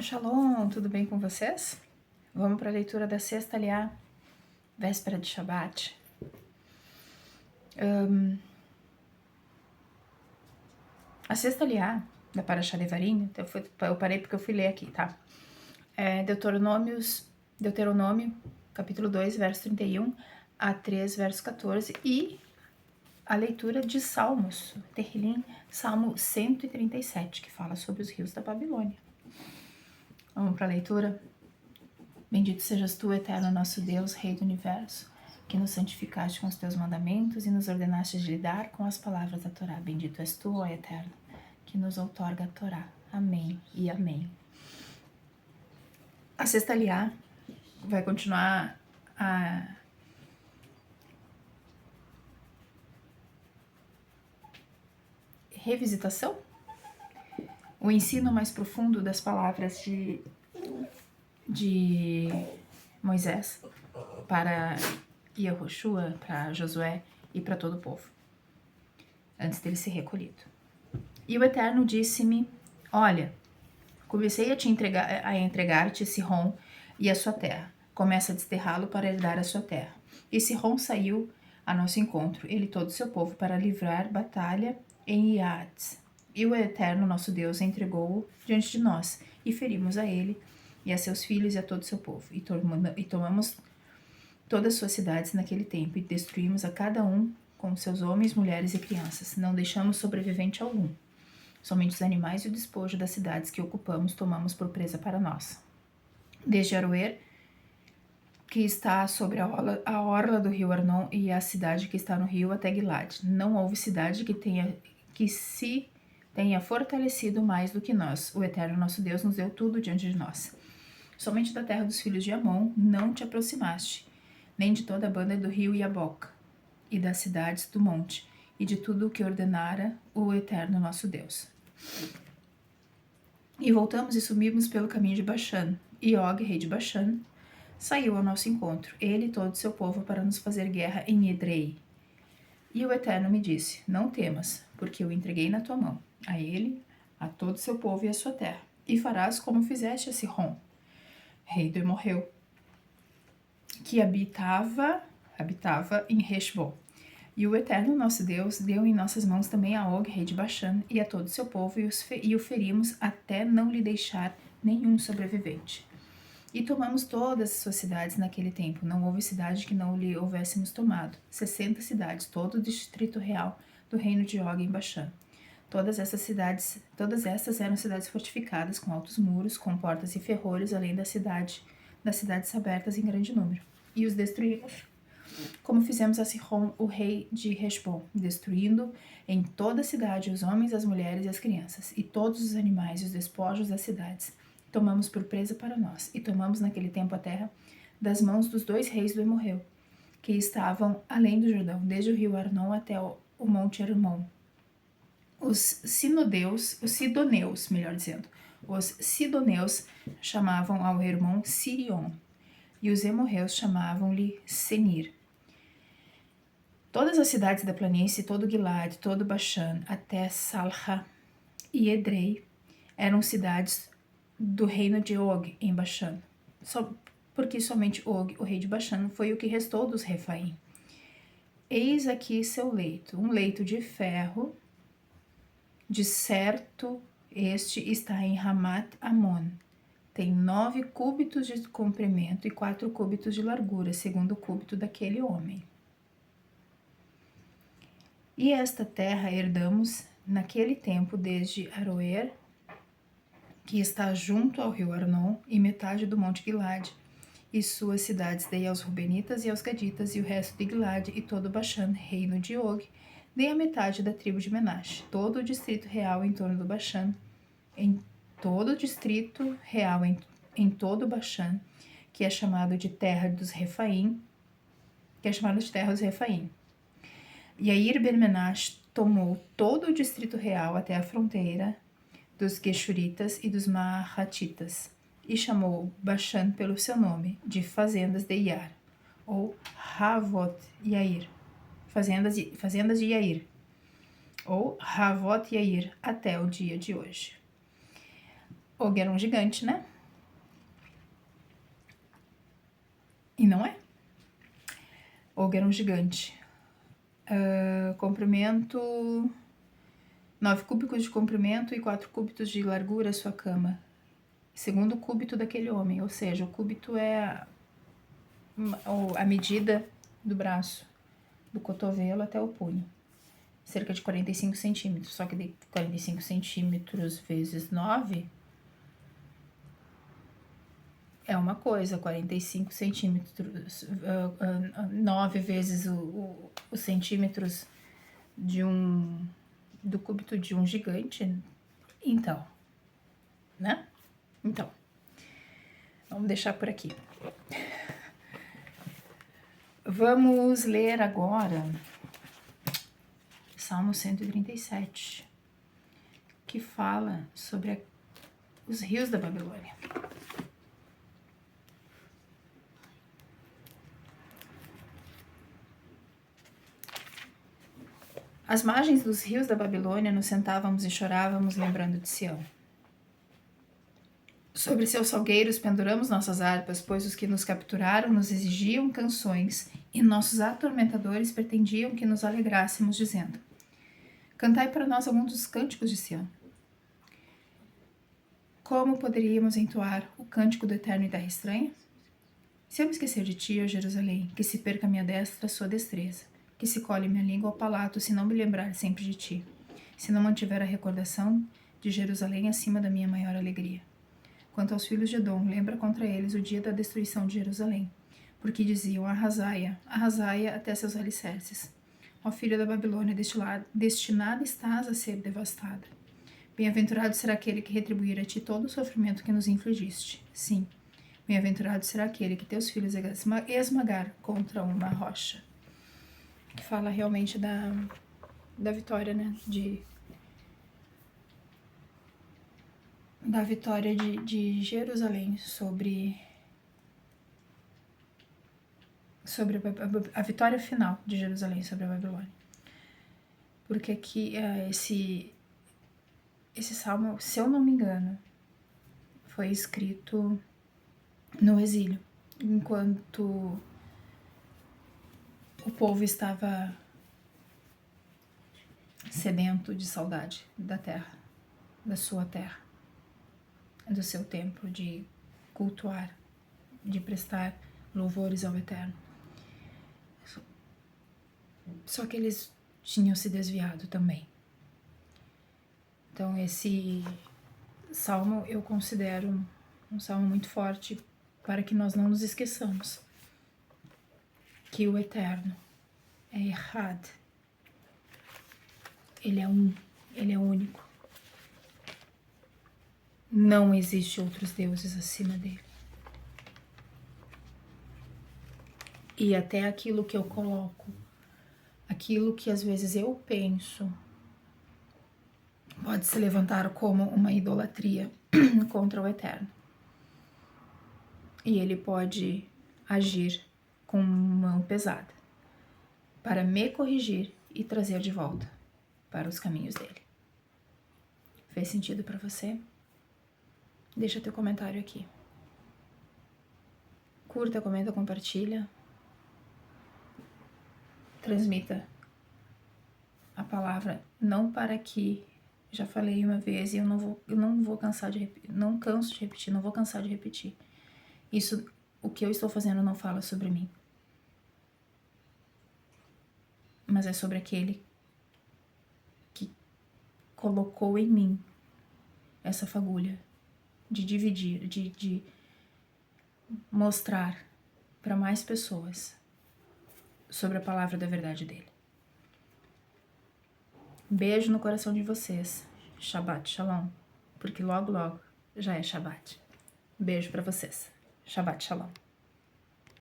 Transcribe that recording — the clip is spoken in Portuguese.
Shalom, tudo bem com vocês? Vamos para a leitura da sexta aliá, véspera de Shabbat. A sexta aliá da Parashá Devarim, eu parei porque eu fui ler aqui, tá? Deuteronômio, capítulo 2, verso 31 a 3, verso 14, e a leitura de Salmos, Tehillim, Salmo 137, que fala sobre os rios da Babilônia. Vamos para a leitura? Bendito sejas tu, eterno nosso Deus, Rei do Universo, que nos santificaste com os teus mandamentos e nos ordenaste de lidar com as palavras da Torá. Bendito és tu, ó Eterno, que nos outorga a Torá. Amém e amém. A sexta aliá vai continuar a revisitação, o ensino mais profundo das palavras de Moisés para Yehoshua, para Josué e para todo o povo, antes dele ser recolhido. E o Eterno disse-me: olha, comecei a entregar-te Sihon e a sua terra. Começa a desterrá-lo para herdar a sua terra. E Sihon saiu a nosso encontro, ele e todo o seu povo, para livrar batalha em Iades. E o Eterno, nosso Deus, entregou-o diante de nós, e ferimos a ele e a seus filhos e a todo o seu povo. E tomamos todas as suas cidades naquele tempo, e destruímos a cada um com seus homens, mulheres e crianças. Não deixamos sobrevivente algum. Somente os animais e o despojo das cidades que ocupamos tomamos por presa para nós. Desde Aroer, que está sobre a orla do rio Arnon, e a cidade que está no rio, até Gilade. Não houve cidade que se tenha fortalecido mais do que nós. O Eterno nosso Deus nos deu tudo diante de nós. Somente da terra dos filhos de Amon não te aproximaste, nem de toda a banda do rio Iaboca, e das cidades do monte, e de tudo o que ordenara o Eterno nosso Deus. E voltamos e subimos pelo caminho de Baxã, e Og, rei de Baxã, saiu ao nosso encontro, ele e todo o seu povo, para nos fazer guerra em Edrei. E o Eterno me disse: não temas, porque eu entreguei na tua mão, a ele, a todo o seu povo e a sua terra, e farás como fizeste a Sihon, rei do Emorreu, que habitava em Heshbon. E o Eterno nosso Deus deu em nossas mãos também a Og, rei de Baxã, e a todo o seu povo, e o ferimos até não lhe deixar nenhum sobrevivente. E tomamos todas as suas cidades naquele tempo. Não houve cidade que não lhe houvéssemos tomado. 60 cidades, todo o distrito real do reino de Og em Baxã. Todas essas eram cidades fortificadas, com altos muros, com portas e ferrolhos, além das cidades abertas em grande número. E os destruímos, como fizemos a Sihon, o rei de Heshbon, destruindo em toda a cidade os homens, as mulheres e as crianças, e todos os animais e os despojos das cidades. Tomamos por presa para nós, e tomamos naquele tempo a terra das mãos dos 2 reis do Emorreu, que estavam além do Jordão, desde o rio Arnon até o monte Hermon. Os sidoneus chamavam ao Hermon Sirion, e os Emorreus chamavam-lhe Senir. Todas as cidades da planície, todo Gilade, todo Baxã, até Salha e Edrei, eram cidades do reino de Og em Baxã, porque somente Og, o rei de Baxã, foi o que restou dos Refaim. Eis aqui seu leito, um leito de ferro, de certo este está em Ramat Amon. Tem 9 cúbitos de comprimento e 4 cúbitos de largura, segundo o cúbito daquele homem. E esta terra herdamos naquele tempo desde Aroer, que está junto ao rio Arnon, e metade do monte Gilade, e suas cidades dei aos Rubenitas e aos Gaditas, e o resto de Gilade e todo Baxã, reino de Og, dei a metade da tribo de Menache, todo o distrito real em torno do Baxã, em todo o distrito real em todo o Baxã, que é chamado de terra dos Refaim, Yair ben Menache tomou todo o distrito real até a fronteira dos Geshuritas e dos Maahatitas, e chamou Baxã pelo seu nome, de fazendas de Iar, ou Havot Yair, fazendas de Yair, ou Havot Yair, até o dia de hoje. Og era um gigante, né? E não é. Og era um gigante. Comprimento... 9 cúbicos de comprimento e 4 cúbitos de largura sua cama. Segundo o cúbito daquele homem. Ou seja, o cúbito é a medida do braço. Do cotovelo até o punho. Cerca de 45 centímetros. Só que de 45 centímetros vezes 9... é uma coisa, 45 centímetros, 9 vezes os centímetros do cúbito de um gigante. Então, né? Então, vamos deixar por aqui. Vamos ler agora Salmo 137, que fala sobre os rios da Babilônia. Às margens dos rios da Babilônia nos sentávamos e chorávamos lembrando de Sião. Sobre seus salgueiros penduramos nossas harpas, pois os que nos capturaram nos exigiam canções e nossos atormentadores pretendiam que nos alegrássemos, dizendo: cantai para nós algum dos cânticos de Sião. Como poderíamos entoar o cântico do eterno em terra estranha? Se eu me esquecer de ti, ó Jerusalém, que se perca a minha destra, a sua destreza, que se colhe minha língua ao palato, se não me lembrar sempre de ti, se não mantiver a recordação de Jerusalém acima da minha maior alegria. Quanto aos filhos de Edom, lembra contra eles o dia da destruição de Jerusalém, porque diziam: arrasai-a até seus alicerces. Ó filho da Babilônia, destinada estás a ser devastada. Bem-aventurado será aquele que retribuir a ti todo o sofrimento que nos infligiste. Sim, bem-aventurado será aquele que teus filhos esmagar contra uma rocha. Que fala realmente da vitória, né? Da vitória de Jerusalém sobre a vitória final de Jerusalém sobre a Babilônia. Porque aqui esse salmo, se eu não me engano, foi escrito no exílio, enquanto o povo estava sedento de saudade da terra, da sua terra, do seu templo, de cultuar, de prestar louvores ao Eterno. Só que eles tinham se desviado também. Então esse salmo eu considero um salmo muito forte para que nós não nos esqueçamos que o Eterno é Errad. Ele é ele é único. Não existe outros deuses acima dele. E até aquilo que eu coloco, aquilo que às vezes eu penso, pode se levantar como uma idolatria contra o Eterno. E ele pode agir com mão pesada para me corrigir e trazer de volta para os caminhos dele. Fez sentido para você? Deixa teu comentário aqui. Curta, comenta, compartilha. Transmita a palavra, não para que, já falei uma vez e eu não vou cansar de repetir, não canso de repetir, não vou cansar de repetir. Isso, o que eu estou fazendo não fala sobre mim, mas é sobre aquele que colocou em mim essa fagulha de dividir, de mostrar para mais pessoas sobre a palavra da verdade dele. Beijo no coração de vocês. Shabbat Shalom. Porque logo, logo já é Shabbat. Beijo para vocês. Shabbat Shalom.